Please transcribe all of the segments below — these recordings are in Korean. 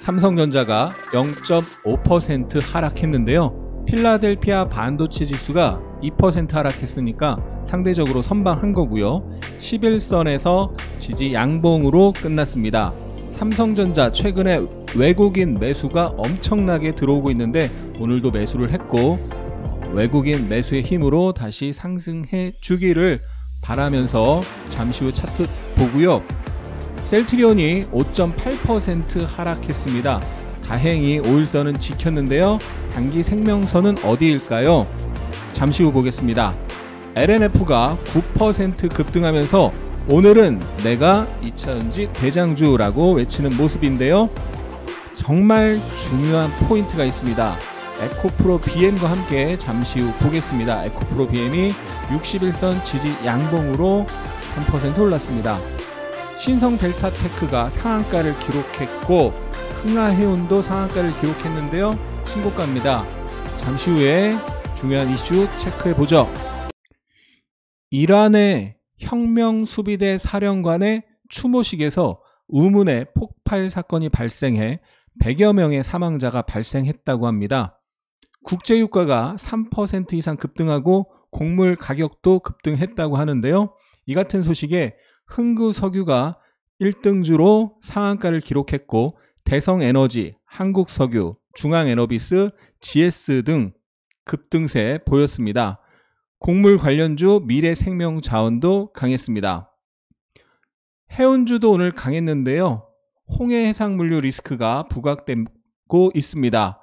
삼성전자가 0.5% 하락했는데요. 필라델피아 반도체 지수가 2% 하락했으니까 상대적으로 선방한 거고요. 11선에서 지지 양봉으로 끝났습니다. 삼성전자 최근에 외국인 매수가 엄청나게 들어오고 있는데 오늘도 매수를 했고 외국인 매수의 힘으로 다시 상승해 주기를 바라면서 잠시 후 차트 보고요. 셀트리온이 5.8% 하락했습니다. 다행히 5일선은 지켰는데요. 단기 생명선은 어디일까요? 잠시 후 보겠습니다. LNF가 9% 급등하면서 오늘은 내가 2차전지 대장주라고 외치는 모습인데요. 정말 중요한 포인트가 있습니다. 에코프로 BM과 함께 잠시 후 보겠습니다. 에코프로 BM이 61선 지지 양봉으로 3% 올랐습니다. 신성델타테크가 상한가를 기록했고 흥하해운도 상한가를 기록했는데요. 신고가입니다. 잠시 후에 중요한 이슈 체크해보죠. 이란의 혁명수비대 사령관의 추모식에서 우문의 폭발 사건이 발생해 100여 명의 사망자가 발생했다고 합니다. 국제유가가 3% 이상 급등하고 곡물 가격도 급등했다고 하는데요. 이 같은 소식에 흥구석유가 1등주로 상한가를 기록했고 대성에너지, 한국석유, 중앙에너비스, GS 등 급등세 보였습니다. 곡물 관련주 미래생명자원도 강했습니다. 해운주도 오늘 강했는데요. 홍해 해상물류 리스크가 부각되고 있습니다.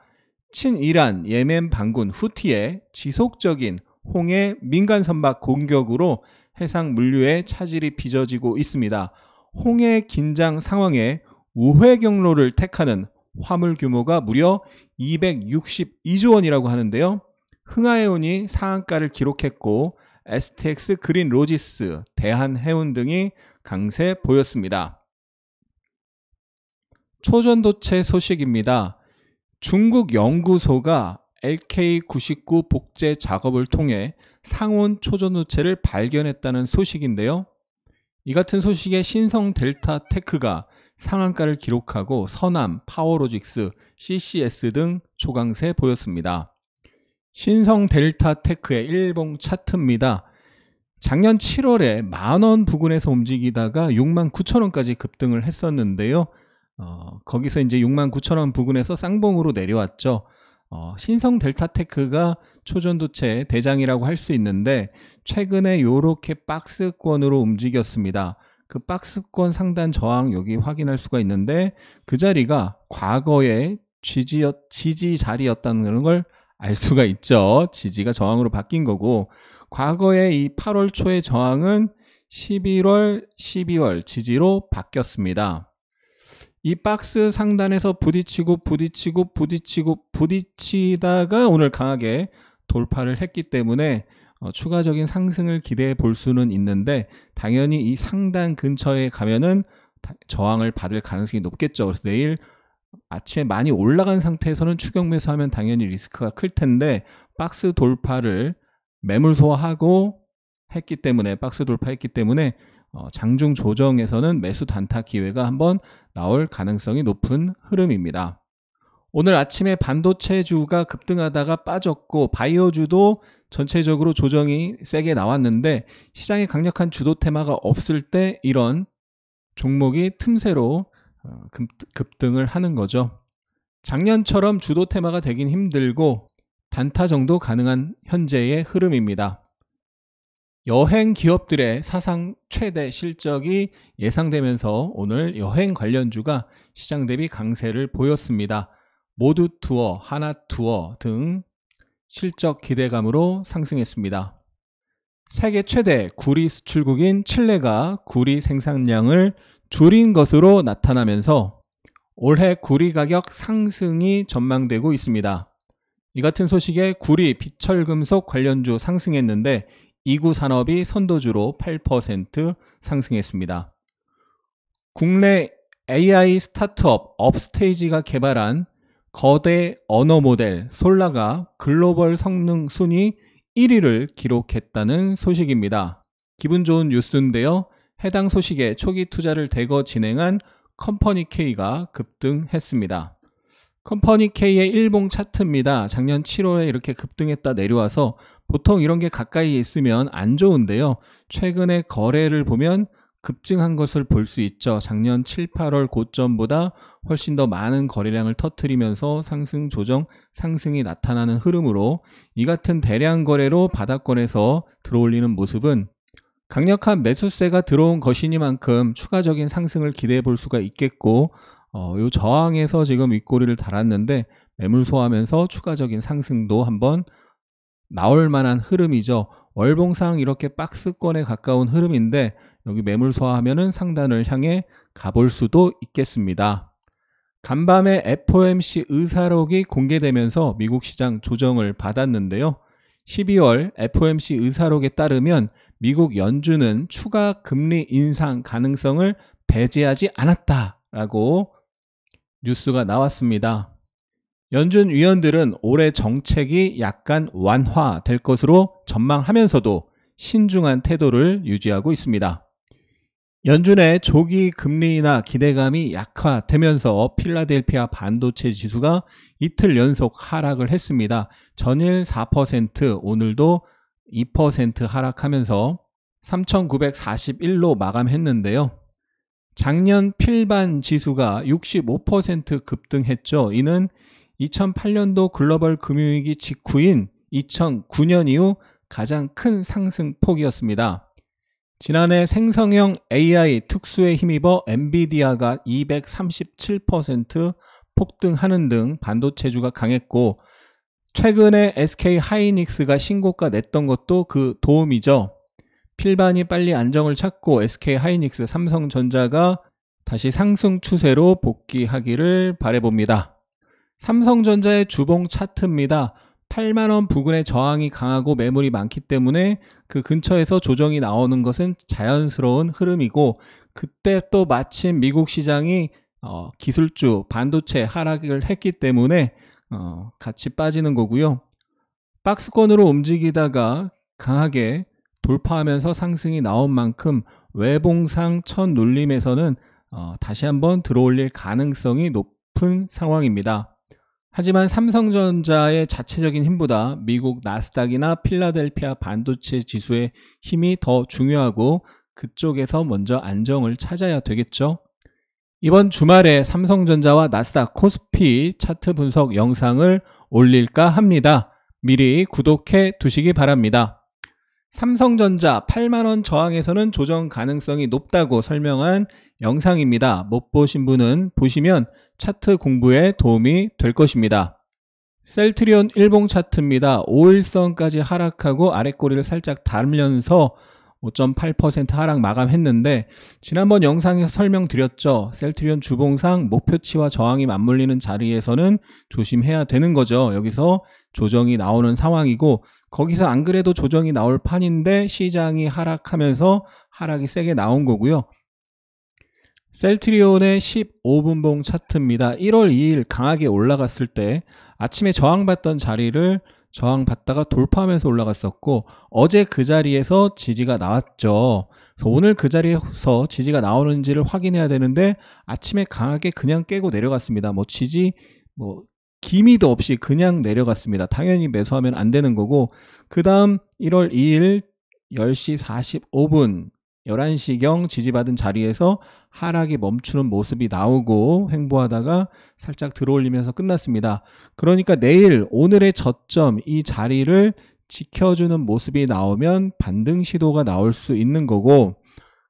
친이란 예멘 반군 후티의 지속적인 홍해 민간 선박 공격으로 해상 물류의 차질이 빚어지고 있습니다. 홍해 긴장 상황에 우회 경로를 택하는 화물 규모가 무려 262조 원이라고 하는데요. 흥하해운이 상한가를 기록했고 STX 그린로지스, 대한해운 등이 강세 보였습니다. 초전도체 소식입니다. 중국 연구소가 LK99 복제 작업을 통해 상온 초전도체를 발견했다는 소식인데요. 이 같은 소식에 신성델타테크가 상한가를 기록하고 서남, 파워로직스, CCS 등 초강세 보였습니다. 신성델타테크의 일봉 차트입니다. 작년 7월에 만원 부근에서 움직이다가 69,000원까지 급등을 했었는데요. 거기서 이제 69,000원 부근에서 쌍봉으로 내려왔죠. 신성델타테크가 초전도체 대장이라고 할 수 있는데 최근에 이렇게 박스권으로 움직였습니다. 그 박스권 상단 저항 여기 확인할 수가 있는데 그 자리가 과거의 지지 자리였다는 걸 알 수가 있죠. 지지가 저항으로 바뀐 거고 과거에 이 8월 초의 저항은 11월, 12월 지지로 바뀌었습니다. 이 박스 상단에서 부딪히다가 오늘 강하게 돌파를 했기 때문에 추가적인 상승을 기대해 볼 수는 있는데 당연히 이 상단 근처에 가면은 저항을 받을 가능성이 높겠죠. 그래서 내일 아침에 많이 올라간 상태에서는 추격 매수하면 당연히 리스크가 클 텐데 박스 돌파를 매물 소화하고 했기 때문에 박스 돌파했기 때문에 장중 조정에서는 매수 단타 기회가 한번 나올 가능성이 높은 흐름입니다. 오늘 아침에 반도체주가 급등하다가 빠졌고 바이오주도 전체적으로 조정이 세게 나왔는데 시장에 강력한 주도 테마가 없을 때 이런 종목이 틈새로 급등을 하는 거죠. 작년처럼 주도 테마가 되긴 힘들고 단타 정도 가능한 현재의 흐름입니다. 여행 기업들의 사상 최대 실적이 예상되면서 오늘 여행 관련주가 시장 대비 강세를 보였습니다. 모두투어, 하나투어 등 실적 기대감으로 상승했습니다. 세계 최대 구리 수출국인 칠레가 구리 생산량을 줄인 것으로 나타나면서 올해 구리 가격 상승이 전망되고 있습니다. 이 같은 소식에 구리, 비철금속 관련주 상승했는데 이구산업이 선도주로 8% 상승했습니다. 국내 AI 스타트업 업스테이지가 개발한 거대 언어 모델 솔라가 글로벌 성능 순위 1위를 기록했다는 소식입니다. 기분 좋은 뉴스인데요. 해당 소식에 초기 투자를 대거 진행한 컴퍼니 K가 급등했습니다. 컴퍼니 K의 일봉 차트입니다. 작년 7월에 이렇게 급등했다 내려와서 보통 이런 게 가까이 있으면 안 좋은데요. 최근에 거래를 보면 급증한 것을 볼 수 있죠. 작년 7, 8월 고점보다 훨씬 더 많은 거래량을 터뜨리면서 상승 조정, 상승이 나타나는 흐름으로 이 같은 대량 거래로 바닥권에서 들어올리는 모습은 강력한 매수세가 들어온 것이니만큼 추가적인 상승을 기대해 볼 수가 있겠고 요 저항에서 지금 윗꼬리를 달았는데 매물 소화하면서 추가적인 상승도 한번 나올 만한 흐름이죠. 월봉상 이렇게 박스권에 가까운 흐름인데 여기 매물 소화하면은 상단을 향해 가볼 수도 있겠습니다. 간밤에 FOMC 의사록이 공개되면서 미국 시장 조정을 받았는데요. 12월 FOMC 의사록에 따르면 미국 연준은 추가 금리 인상 가능성을 배제하지 않았다라고 뉴스가 나왔습니다. 연준 위원들은 올해 정책이 약간 완화될 것으로 전망하면서도 신중한 태도를 유지하고 있습니다. 연준의 조기 금리 인하 기대감이 약화되면서 필라델피아 반도체 지수가 이틀 연속 하락을 했습니다. 전일 4%, 오늘도 2% 하락하면서 3,941로 마감했는데요. 작년 필반 지수가 65% 급등했죠. 이는 2008년도 글로벌 금융위기 직후인 2009년 이후 가장 큰 상승폭이었습니다. 지난해 생성형 AI 특수에 힘입어 엔비디아가 237% 폭등하는 등 반도체주가 강했고 최근에 SK 하이닉스가 신고가 냈던 것도 그 도움이죠. 필반이 빨리 안정을 찾고 SK 하이닉스, 삼성전자가 다시 상승 추세로 복귀하기를 바라봅니다. 삼성전자의 주봉 차트입니다. 8만원 부근의 저항이 강하고 매물이 많기 때문에 그 근처에서 조정이 나오는 것은 자연스러운 흐름이고 그때 또 마침 미국 시장이 기술주, 반도체 하락을 했기 때문에 같이 빠지는 거고요. 박스권으로 움직이다가 강하게 돌파하면서 상승이 나온 만큼 외봉상 첫 눌림에서는 다시 한번 들어올릴 가능성이 높은 상황입니다. 하지만 삼성전자의 자체적인 힘보다 미국 나스닥이나 필라델피아 반도체 지수의 힘이 더 중요하고 그쪽에서 먼저 안정을 찾아야 되겠죠. 이번 주말에 삼성전자와 나스닥 코스피 차트 분석 영상을 올릴까 합니다. 미리 구독해 두시기 바랍니다. 삼성전자 8만원 저항에서는 조정 가능성이 높다고 설명한 영상입니다. 못 보신 분은 보시면 차트 공부에 도움이 될 것입니다. 셀트리온 일봉 차트입니다. 5일선까지 하락하고 아랫꼬리를 살짝 달면서 5.8% 하락 마감했는데 지난번 영상에서 설명드렸죠. 셀트리온 주봉상 목표치와 저항이 맞물리는 자리에서는 조심해야 되는 거죠. 여기서 조정이 나오는 상황이고 거기서 안 그래도 조정이 나올 판인데 시장이 하락하면서 하락이 세게 나온 거고요. 셀트리온의 15분봉 차트입니다. 1월 2일 강하게 올라갔을 때 아침에 저항받던 자리를 저항받다가 돌파하면서 올라갔었고 어제 그 자리에서 지지가 나왔죠. 그래서 오늘 그 자리에서 지지가 나오는지를 확인해야 되는데 아침에 강하게 그냥 깨고 내려갔습니다. 기미도 없이 그냥 내려갔습니다. 당연히 매수하면 안 되는 거고 그 다음 1월 2일 10시 45분 11시경 지지받은 자리에서 하락이 멈추는 모습이 나오고 횡보하다가 살짝 들어올리면서 끝났습니다. 그러니까 내일 오늘의 저점 이 자리를 지켜주는 모습이 나오면 반등 시도가 나올 수 있는 거고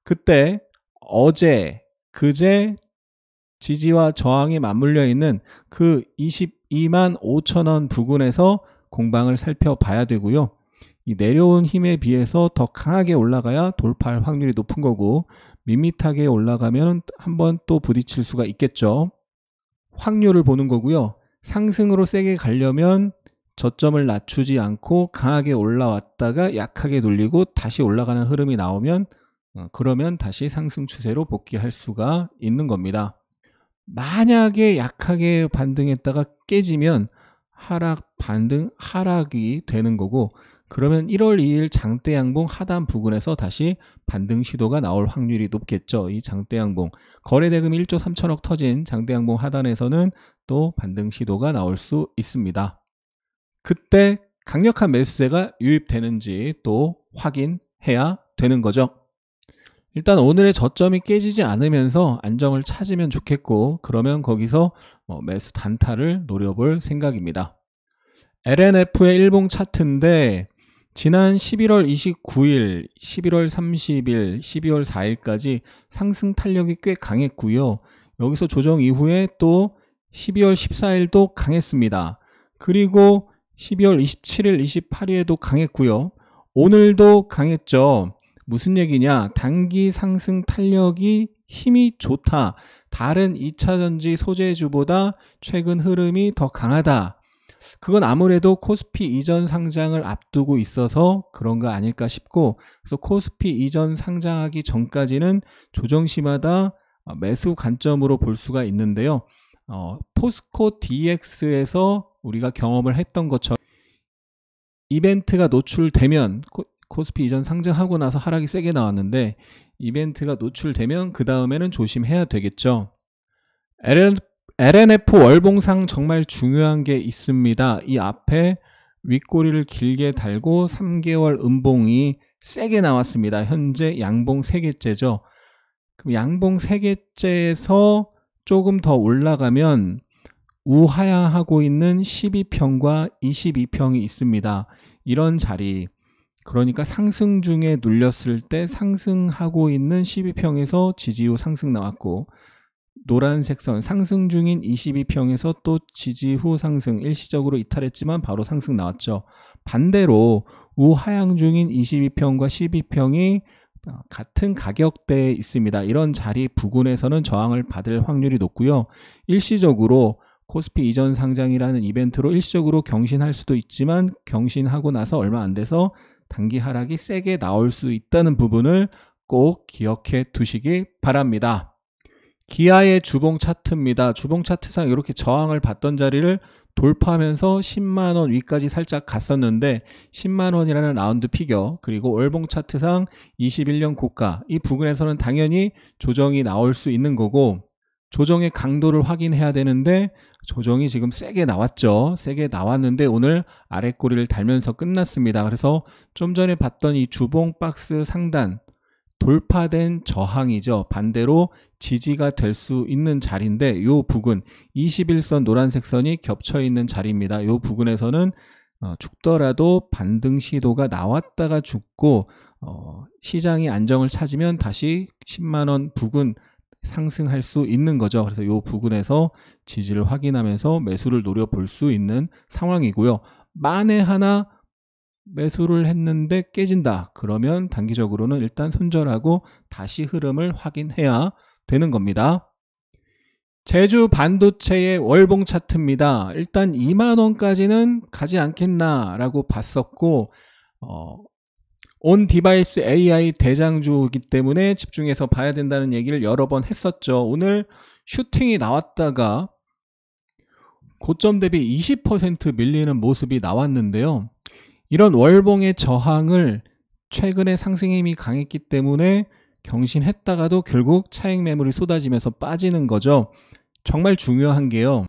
그때 어제 그제 지지와 저항이 맞물려 있는 그 22만 5천원 부근에서 공방을 살펴봐야 되고요. 이 내려온 힘에 비해서 더 강하게 올라가야 돌파할 확률이 높은 거고 밋밋하게 올라가면 한번 또 부딪힐 수가 있겠죠. 확률을 보는 거고요. 상승으로 세게 가려면 저점을 낮추지 않고 강하게 올라왔다가 약하게 눌리고 다시 올라가는 흐름이 나오면 그러면 다시 상승 추세로 복귀할 수가 있는 겁니다. 만약에 약하게 반등했다가 깨지면 하락이 되는 거고 그러면 1월 2일 장대양봉 하단 부근에서 다시 반등 시도가 나올 확률이 높겠죠. 이 장대양봉 거래대금 1조 3천억 터진 장대양봉 하단에서는 또 반등 시도가 나올 수 있습니다. 그때 강력한 매수세가 유입되는지 또 확인해야 되는 거죠. 일단 오늘의 저점이 깨지지 않으면서 안정을 찾으면 좋겠고, 그러면 거기서 매수 단타를 노려볼 생각입니다. LNF의 일봉 차트인데 지난 11월 29일, 11월 30일, 12월 4일까지 상승 탄력이 꽤 강했고요. 여기서 조정 이후에 또 12월 14일도 강했습니다. 그리고 12월 27일, 28일에도 강했고요. 오늘도 강했죠. 무슨 얘기냐? 단기 상승 탄력이 힘이 좋다. 다른 2차전지 소재주보다 최근 흐름이 더 강하다. 그건 아무래도 코스피 이전 상장을 앞두고 있어서 그런 거 아닐까 싶고, 그래서 코스피 이전 상장하기 전까지는 조정시마다 매수 관점으로 볼 수가 있는데요. 포스코 DX에서 우리가 경험을 했던 것처럼 이벤트가 노출되면, 코스피 이전 상장하고 나서 하락이 세게 나왔는데 이벤트가 노출되면 그 다음에는 조심해야 되겠죠. LNF 월봉상 정말 중요한 게 있습니다. 이 앞에 윗꼬리를 길게 달고 3개월 음봉이 세게 나왔습니다. 현재 양봉 3개째죠. 그럼 양봉 3개째에서 조금 더 올라가면 우하향하고 있는 12평과 22평이 있습니다. 이런 자리, 그러니까 상승 중에 눌렸을 때 상승하고 있는 12평에서 지지 후 상승 나왔고, 노란색 선 상승 중인 22평에서 또 지지 후 상승, 일시적으로 이탈했지만 바로 상승 나왔죠. 반대로 우하향 중인 22평과 12평이 같은 가격대에 있습니다. 이런 자리 부근에서는 저항을 받을 확률이 높고요. 일시적으로 코스피 이전 상장이라는 이벤트로 일시적으로 경신할 수도 있지만 경신하고 나서 얼마 안 돼서 단기 하락이 세게 나올 수 있다는 부분을 꼭 기억해 두시기 바랍니다. 기아의 주봉 차트입니다. 주봉 차트상 이렇게 저항을 받던 자리를 돌파하면서 10만원 위까지 살짝 갔었는데 10만원이라는 라운드 피겨, 그리고 월봉 차트상 21년 고가, 이 부근에서는 당연히 조정이 나올 수 있는 거고, 조정의 강도를 확인해야 되는데 조정이 지금 세게 나왔죠. 세게 나왔는데 오늘 아랫꼬리를 달면서 끝났습니다. 그래서 좀 전에 봤던 이 주봉 박스 상단 돌파된 저항이죠. 반대로 지지가 될 수 있는 자리인데 요 부근 21선 노란색 선이 겹쳐 있는 자리입니다. 요 부근에서는 죽더라도 반등 시도가 나왔다가 죽고 시장이 안정을 찾으면 다시 10만원 부근 상승할 수 있는 거죠. 그래서 이 부근에서 지지를 확인하면서 매수를 노려볼 수 있는 상황이고요. 만에 하나 매수를 했는데 깨진다. 그러면 단기적으로는 일단 손절하고 다시 흐름을 확인해야 되는 겁니다. 제주 반도체의 월봉 차트입니다. 일단 2만원까지는 가지 않겠나라고 봤었고, 온 디바이스 AI 대장주이기 때문에 집중해서 봐야 된다는 얘기를 여러 번 했었죠. 오늘 슈팅이 나왔다가 고점 대비 20% 밀리는 모습이 나왔는데요. 이런 월봉의 저항을 최근에 상승 힘이 강했기 때문에 경신했다가도 결국 차익 매물이 쏟아지면서 빠지는 거죠. 정말 중요한 게요.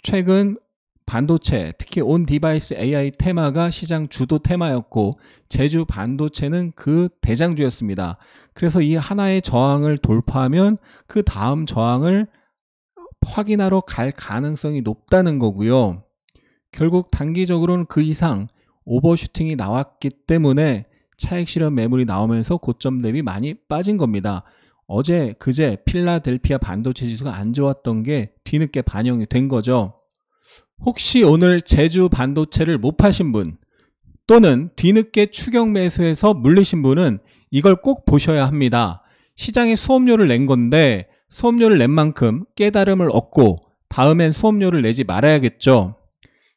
최근 반도체, 특히 온 디바이스 AI 테마가 시장 주도 테마였고 제주 반도체는 그 대장주였습니다. 그래서 이 하나의 저항을 돌파하면 그 다음 저항을 확인하러 갈 가능성이 높다는 거고요. 결국 단기적으로는 그 이상 오버슈팅이 나왔기 때문에 차익 실현 매물이 나오면서 고점 대비 많이 빠진 겁니다. 어제, 그제 필라델피아 반도체 지수가 안 좋았던 게 뒤늦게 반영이 된 거죠. 혹시 오늘 제주 반도체를 못 파신 분 또는 뒤늦게 추격 매수해서 물리신 분은 이걸 꼭 보셔야 합니다. 시장에 수업료를 낸 건데 수업료를 낸 만큼 깨달음을 얻고 다음엔 수업료를 내지 말아야겠죠.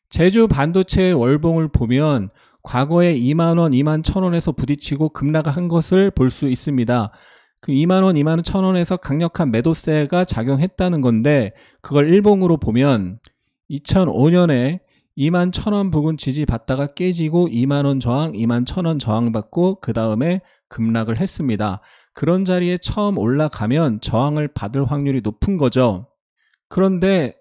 제주 반도체의 월봉을 보면 과거에 2만원, 2만 1,000원에서 부딪히고 급락한 것을 볼 수 있습니다. 그 2만원, 2만 1,000원에서 강력한 매도세가 작용했다는 건데 그걸 일봉으로 보면 2005년에 21,000원 부근 지지받다가 깨지고 20,000원 저항, 21,000원 저항받고 그 다음에 급락을 했습니다. 그런 자리에 처음 올라가면 저항을 받을 확률이 높은 거죠. 그런데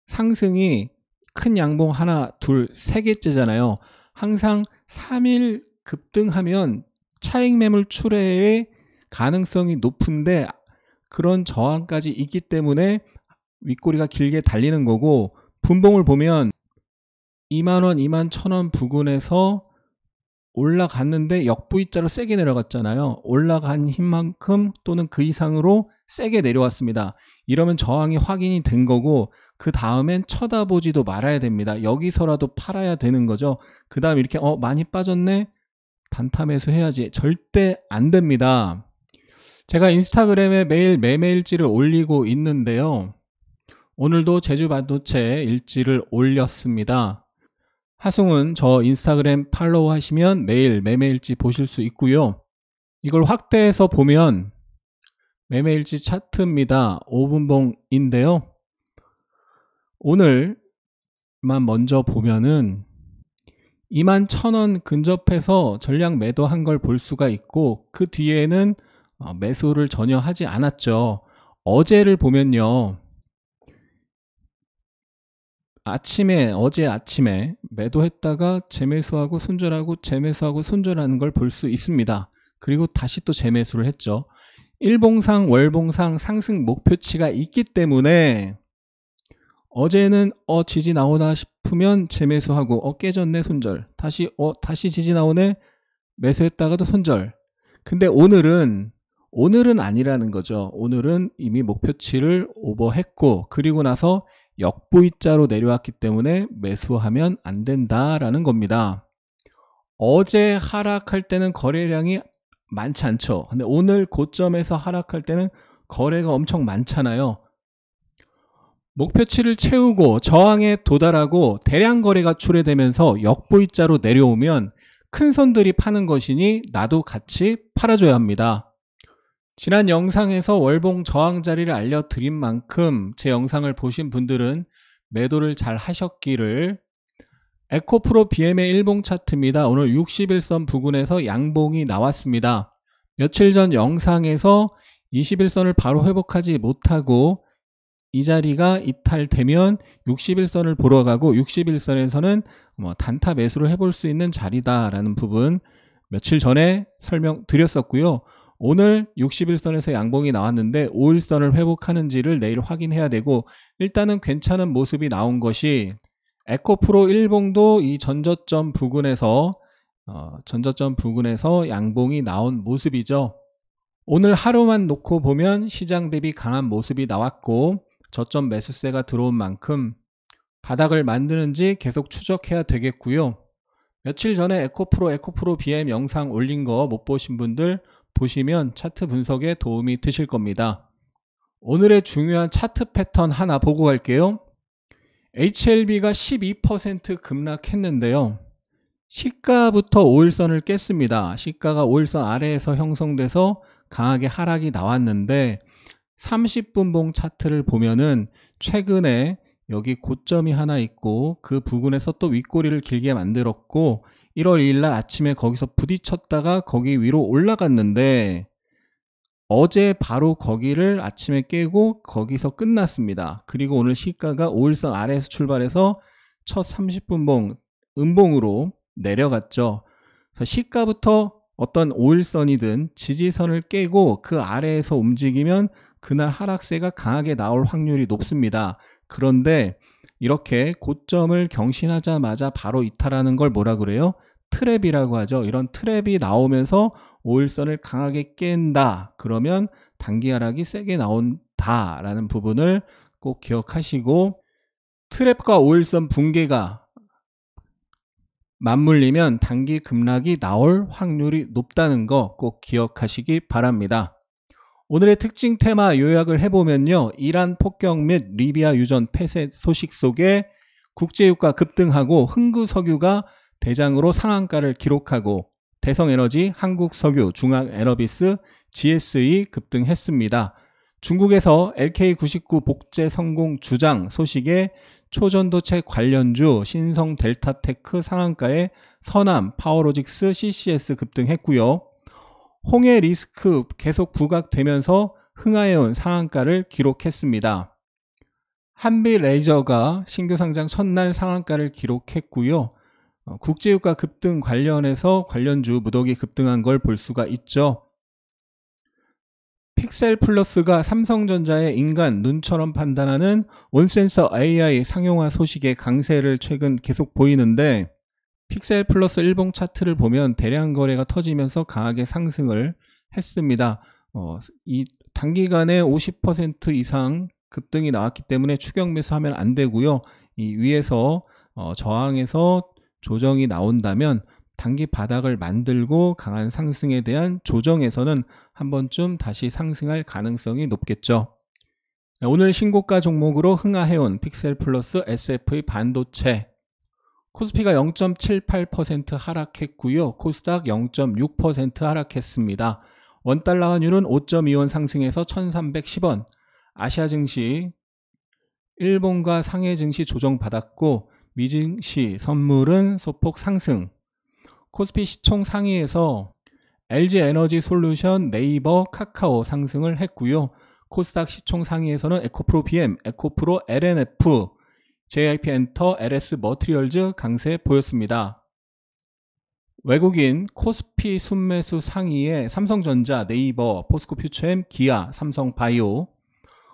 상승이 큰 양봉 하나, 둘, 세 개째잖아요. 항상 3일 급등하면 차익 매물 출회의 가능성이 높은데 그런 저항까지 있기 때문에 윗꼬리가 길게 달리는 거고, 분봉을 보면 20,000원, 21,000원 부근에서 올라갔는데 역V자로 세게 내려갔잖아요. 올라간 힘만큼 또는 그 이상으로 세게 내려왔습니다. 이러면 저항이 확인이 된 거고, 그 다음엔 쳐다보지도 말아야 됩니다. 여기서라도 팔아야 되는 거죠. 그 다음 이렇게 많이 빠졌네? 단타 매수 해야지. 절대 안 됩니다. 제가 인스타그램에 매일 매매일지를 올리고 있는데요. 오늘도 제주반도체 일지를 올렸습니다. 하승훈 저 인스타그램 팔로우 하시면 매일 매매일지 보실 수 있고요. 이걸 확대해서 보면 매매일지 차트입니다. 5분봉인데요. 오늘만 먼저 보면은 21,000원 근접해서 전량 매도한 걸 볼 수가 있고, 그 뒤에는 매수를 전혀 하지 않았죠. 어제를 보면요. 어제 아침에 매도했다가 재매수하고 손절하고 재매수하고 손절하는 걸 볼 수 있습니다. 그리고 다시 또 재매수를 했죠. 일봉상 월봉상 상승 목표치가 있기 때문에 어제는 지지 나오나 싶으면 재매수하고 깨졌네 손절, 다시 지지 나오네 매수했다가도 손절. 근데 오늘은 아니라는 거죠. 오늘은 이미 목표치를 오버했고, 그리고 나서 역V자로 내려왔기 때문에 매수하면 안 된다라는 겁니다. 어제 하락할 때는 거래량이 많지 않죠. 근데 오늘 고점에서 하락할 때는 거래가 엄청 많잖아요. 목표치를 채우고 저항에 도달하고 대량 거래가 출회되면서 역V자로 내려오면 큰 손들이 파는 것이니 나도 같이 팔아줘야 합니다. 지난 영상에서 월봉 저항 자리를 알려드린 만큼 제 영상을 보신 분들은 매도를 잘 하셨기를. 에코프로 BM의 일봉 차트입니다. 오늘 61선 부근에서 양봉이 나왔습니다. 며칠 전 영상에서 21선을 바로 회복하지 못하고 이 자리가 이탈되면 61선을 보러 가고, 61선에서는 단타 매수를 해볼 수 있는 자리다라는 부분 며칠 전에 설명드렸었고요. 오늘 61선에서 양봉이 나왔는데 5일선을 회복하는지를 내일 확인해야 되고, 일단은 괜찮은 모습이 나온 것이 에코프로 일봉도 이 전저점 부근에서 양봉이 나온 모습이죠. 오늘 하루만 놓고 보면 시장 대비 강한 모습이 나왔고, 저점 매수세가 들어온 만큼 바닥을 만드는지 계속 추적해야 되겠고요. 며칠 전에 에코프로 BM 영상 올린 거 못 보신 분들 보시면 차트 분석에 도움이 되실 겁니다. 오늘의 중요한 차트 패턴 하나 보고 갈게요. HLB가 12% 급락했는데요. 시가부터 5일선을 깼습니다. 시가가 5일선 아래에서 형성돼서 강하게 하락이 나왔는데, 30분봉 차트를 보면은 최근에 여기 고점이 하나 있고 그 부근에서 또 윗꼬리를 길게 만들었고, 1월 2일날 아침에 거기서 부딪혔다가 거기 위로 올라갔는데 어제 바로 거기를 아침에 깨고 거기서 끝났습니다. 그리고 오늘 시가가 5일선 아래에서 출발해서 첫 30분봉 음봉으로 내려갔죠. 그래서 시가부터 어떤 5일선이든 지지선을 깨고 그 아래에서 움직이면 그날 하락세가 강하게 나올 확률이 높습니다. 그런데 이렇게 고점을 경신하자마자 바로 이탈하는 걸 뭐라 그래요? 트랩이라고 하죠. 이런 트랩이 나오면서 5일선을 강하게 깬다. 그러면 단기 하락이 세게 나온다라는 부분을 꼭 기억하시고, 트랩과 5일선 붕괴가 맞물리면 단기 급락이 나올 확률이 높다는 거 꼭 기억하시기 바랍니다. 오늘의 특징 테마 요약을 해보면요. 이란 폭격 및 리비아 유전 폐쇄 소식 속에 국제유가 급등하고 흥구석유가 대장으로 상한가를 기록하고, 대성에너지, 한국석유, 중앙에너비스, GSE 급등했습니다. 중국에서 LK99 복제 성공 주장 소식에 초전도체 관련주 신성 델타테크 상한가에 서남, 파워로직스, CCS 급등했고요. 홍해 리스크 계속 부각되면서 흥하해온 상한가를 기록했습니다. 한빛레이저가 신규 상장 첫날 상한가를 기록했고요. 국제유가 급등 관련해서 관련주 무더기 급등한 걸 볼 수가 있죠. 픽셀플러스가 삼성전자의 인간 눈처럼 판단하는 온센서 AI 상용화 소식의 강세를 최근 계속 보이는데, 픽셀플러스 일봉 차트를 보면 대량 거래가 터지면서 강하게 상승을 했습니다. 이 단기간에 50% 이상 급등이 나왔기 때문에 추격 매수하면 안 되고요. 이 위에서 저항에서 조정이 나온다면 단기 바닥을 만들고 강한 상승에 대한 조정에서는 한 번쯤 다시 상승할 가능성이 높겠죠. 오늘 신고가 종목으로 흥하해온 픽셀플러스, SF의 반도체, 코스피가 0.78% 하락했고요. 코스닥 0.6% 하락했습니다. 원달러 환율은 5.2원 상승해서 1310원, 아시아 증시, 일본과 상해 증시 조정받았고 미증시 선물은 소폭 상승. 코스피 시총 상위에서 LG에너지솔루션, 네이버, 카카오 상승을 했고요. 코스닥 시총 상위에서는 에코프로 BM, 에코프로 LNF, JIP엔터, LS 머티리얼즈 강세 보였습니다. 외국인 코스피 순매수 상위에 삼성전자, 네이버, 포스코퓨처엠, 기아, 삼성바이오,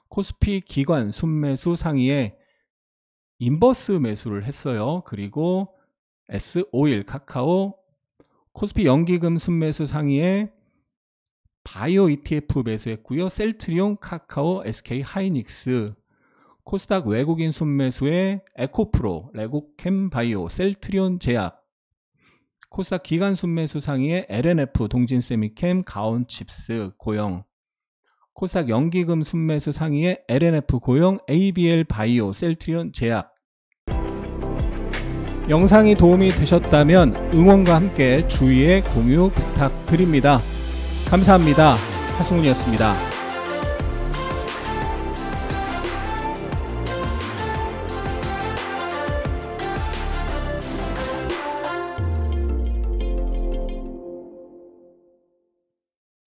코스피 기관 순매수 상위에 인버스 매수를 했어요. 그리고 S오일, 카카오, 코스피 연기금 순매수 상위에 바이오 ETF 매수했고요. 셀트리온, 카카오, SK 하이닉스. 코스닥 외국인 순매수에 에코프로, 레고캠 바이오, 셀트리온 제약. 코스닥 기관 순매수 상위에 LNF, 동진세미캠, 가온칩스, 고영. 코스닥 연기금 순매수 상위에 LNF, 고영, ABL 바이오, 셀트리온 제약. 영상이 도움이 되셨다면 응원과 함께 주위에 공유 부탁드립니다. 감사합니다. 하승훈이었습니다.